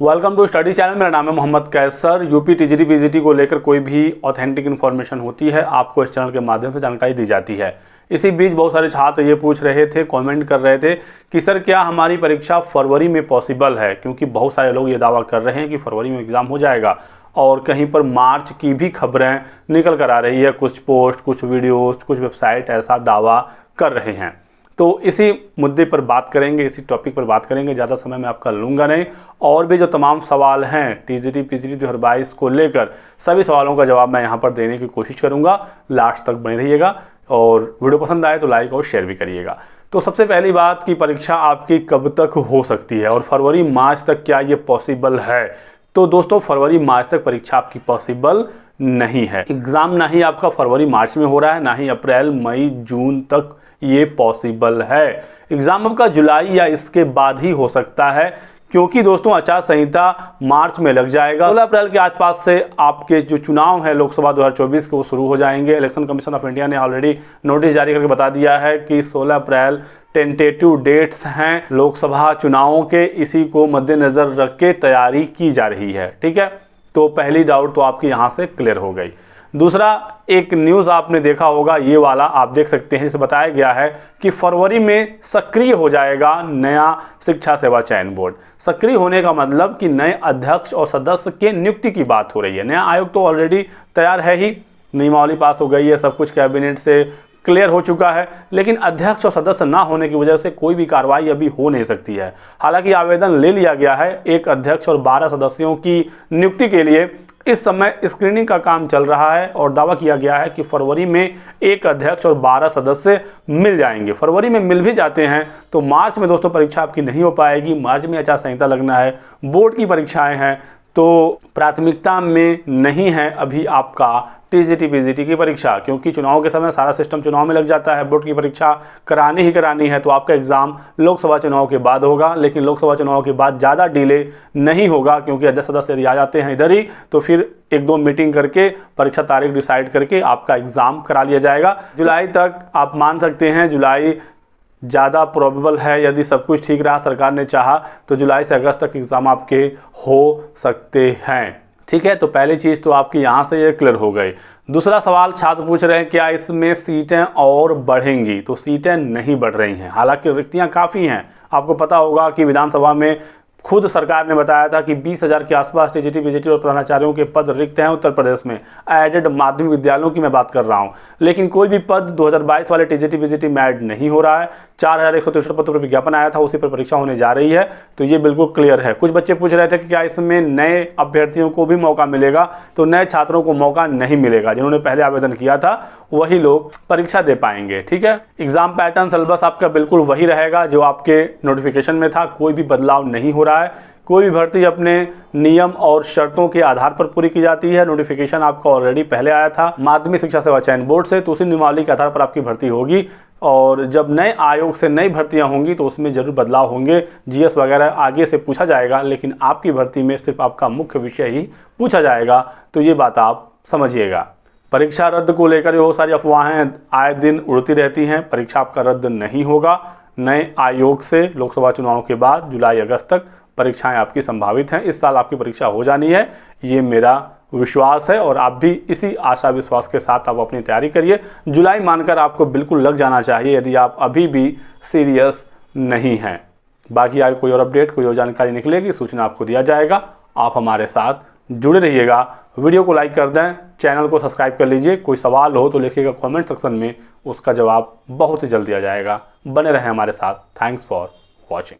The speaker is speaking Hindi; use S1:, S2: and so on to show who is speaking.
S1: Welcome to study channel. मेरा नाम है Mohammad Kaiser. UP TGT PGT को लेकर कोई भी ऑथेंटिक इन्फॉर्मेशन होती है आपको इस चैनल के माध्यम से जानकारी दी जाती है। इसी बीच बहुत सारे छात्र ये पूछ रहे थे, कमेंट कर रहे थे कि सर क्या हमारी परीक्षा फरवरी में पॉसिबल है, क्योंकि बहुत सारे लोग ये दावा कर रहे हैं कि फरवरी में एग्ज़ाम हो जाएगा और कहीं पर मार्च की भी खबरें निकल कर आ रही है। कुछ पोस्ट, कुछ वीडियोज़, कुछ वेबसाइट ऐसा दावा कर रहे हैं। तो इसी मुद्दे पर बात करेंगे, इसी टॉपिक पर बात करेंगे। ज़्यादा समय मैं आपका लूँगा नहीं। और भी जो तमाम सवाल हैं टीजीटी पीजीटी 2022 को लेकर, सभी सवालों का जवाब मैं यहाँ पर देने की कोशिश करूँगा। लास्ट तक बने रहिएगा और वीडियो पसंद आए तो लाइक और शेयर भी करिएगा। तो सबसे पहली बात कि परीक्षा आपकी कब तक हो सकती है और फरवरी मार्च तक क्या ये पॉसिबल है। तो दोस्तों, फरवरी मार्च तक परीक्षा आपकी पॉसिबल नहीं है। एग्ज़ाम ना ही आपका फरवरी मार्च में हो रहा है, ना ही अप्रैल मई जून तक ये पॉसिबल है। एग्ज़ाम आपका जुलाई या इसके बाद ही हो सकता है, क्योंकि दोस्तों आचार संहिता मार्च में लग जाएगा। 16 अप्रैल के आसपास से आपके जो चुनाव है लोकसभा 2024 के वो शुरू हो जाएंगे। इलेक्शन कमीशन ऑफ इंडिया ने ऑलरेडी नोटिस जारी करके बता दिया है कि 16 अप्रैल टेंटेटिव डेट्स हैं लोकसभा चुनावों के। इसी को मद्देनज़र रख के तैयारी की जा रही है। ठीक है, तो पहली डाउट तो आपकी यहाँ से क्लियर हो गई। दूसरा, एक न्यूज़ आपने देखा होगा, ये वाला आप देख सकते हैं, जिसमें बताया गया है कि फरवरी में सक्रिय हो जाएगा नया शिक्षा सेवा चयन बोर्ड। सक्रिय होने का मतलब कि नए अध्यक्ष और सदस्य के नियुक्ति की बात हो रही है। नया आयोग तो ऑलरेडी तैयार है ही, नियमावली पास हो गई है, सब कुछ कैबिनेट से क्लियर हो चुका है, लेकिन अध्यक्ष और सदस्य ना होने की वजह से कोई भी कार्रवाई अभी हो नहीं सकती है। हालांकि आवेदन ले लिया गया है एक अध्यक्ष और 12 सदस्यों की नियुक्ति के लिए। इस समय स्क्रीनिंग का काम चल रहा है और दावा किया गया है कि फरवरी में एक अध्यक्ष और 12 सदस्य मिल जाएंगे। फरवरी में मिल भी जाते हैं तो मार्च में दोस्तों परीक्षा आपकी नहीं हो पाएगी। मार्च में आचार संहिता लगना है, बोर्ड की परीक्षाएं हैं, तो प्राथमिकता में नहीं है अभी आपका टीजीटी पीजीटी की परीक्षा, क्योंकि चुनाव के समय सारा सिस्टम चुनाव में लग जाता है। बोर्ड की परीक्षा करानी ही करानी है, तो आपका एग्ज़ाम लोकसभा चुनाव के बाद होगा। लेकिन लोकसभा चुनाव के बाद ज़्यादा डिले नहीं होगा, क्योंकि अध्यक्ष सदस्य यदि आ जाते हैं इधर ही तो फिर 1-2 मीटिंग करके परीक्षा तारीख डिसाइड करके आपका एग्ज़ाम करा लिया जाएगा। जुलाई तक आप मान सकते हैं, जुलाई ज़्यादा प्रोबेबल है। यदि सब कुछ ठीक रहा, सरकार ने चाहा, तो जुलाई से अगस्त तक एग्ज़ाम आपके हो सकते हैं। ठीक है, तो पहली चीज़ तो आपकी यहाँ से ये क्लियर हो गई। दूसरा सवाल छात्र पूछ रहे हैं क्या इसमें सीटें और बढ़ेंगी। तो सीटें नहीं बढ़ रही हैं, हालांकि रिक्तियाँ काफ़ी हैं। आपको पता होगा कि विधानसभा में खुद सरकार ने बताया था कि 20,000 के आसपास टीजीटी पीजीटी और प्रधानाचार्यों के पद रिक्त हैं उत्तर प्रदेश में। एडेड माध्यमिक विद्यालयों की मैं बात कर रहा हूं, लेकिन कोई भी पद 2022 वाले टीजीटी पीजीटी में ऐड नहीं हो रहा है। 4163 पदों पर विज्ञापन आया था, उसी पर परीक्षा होने जा रही है, तो ये बिल्कुल क्लियर है। कुछ बच्चे पूछ रहे थे कि क्या इसमें नए अभ्यर्थियों को भी मौका मिलेगा। तो नए छात्रों को मौका नहीं मिलेगा। जिन्होंने पहले आवेदन किया था वही लोग परीक्षा दे पाएंगे। ठीक है, एग्जाम पैटर्न सिलेबस आपका बिल्कुल वही रहेगा जो आपके नोटिफिकेशन में था, कोई भी बदलाव नहीं हो रहा है। कोई भी भर्ती अपने नियम और शर्तों के आधार पर पूरी की जाती है। नोटिफिकेशन आपका ऑलरेडी पहले आया था माध्यमिक शिक्षा सेवा चयन बोर्ड से, तो उसी नियमावली के आधार पर आपकी भर्ती होगी। और जब नए आयोग से नई भर्तियां होंगी तो उसमें जरूर बदलाव होंगे। जीएस वगैरह आगे से पूछा जाएगा, लेकिन आपकी भर्ती में सिर्फ आपका मुख्य विषय ही पूछा जाएगा। तो ये बात आप समझिएगा। परीक्षा रद्द को लेकर बहुत सारी अफवाहें आए दिन उड़ती रहती हैं। परीक्षा आपका रद्द नहीं होगा। नए आयोग से लोकसभा चुनाव के बाद जुलाई अगस्त तक परीक्षाएं आपकी संभावित हैं। इस साल आपकी परीक्षा हो जानी है, ये मेरा विश्वास है, और आप भी इसी आशा विश्वास के साथ आप अपनी तैयारी करिए। जुलाई मानकर आपको बिल्कुल लग जाना चाहिए यदि आप अभी भी सीरियस नहीं हैं। बाकी आगे कोई और अपडेट, कोई और जानकारी निकलेगी, सूचना आपको दिया जाएगा। आप हमारे साथ जुड़े रहिएगा। वीडियो को लाइक कर दें, चैनल को सब्सक्राइब कर लीजिए। कोई सवाल हो तो लिखिएगा कमेंट सेक्शन में, उसका जवाब बहुत ही जल्द दिया जाएगा। बने रहें हमारे साथ। Thanks for watching.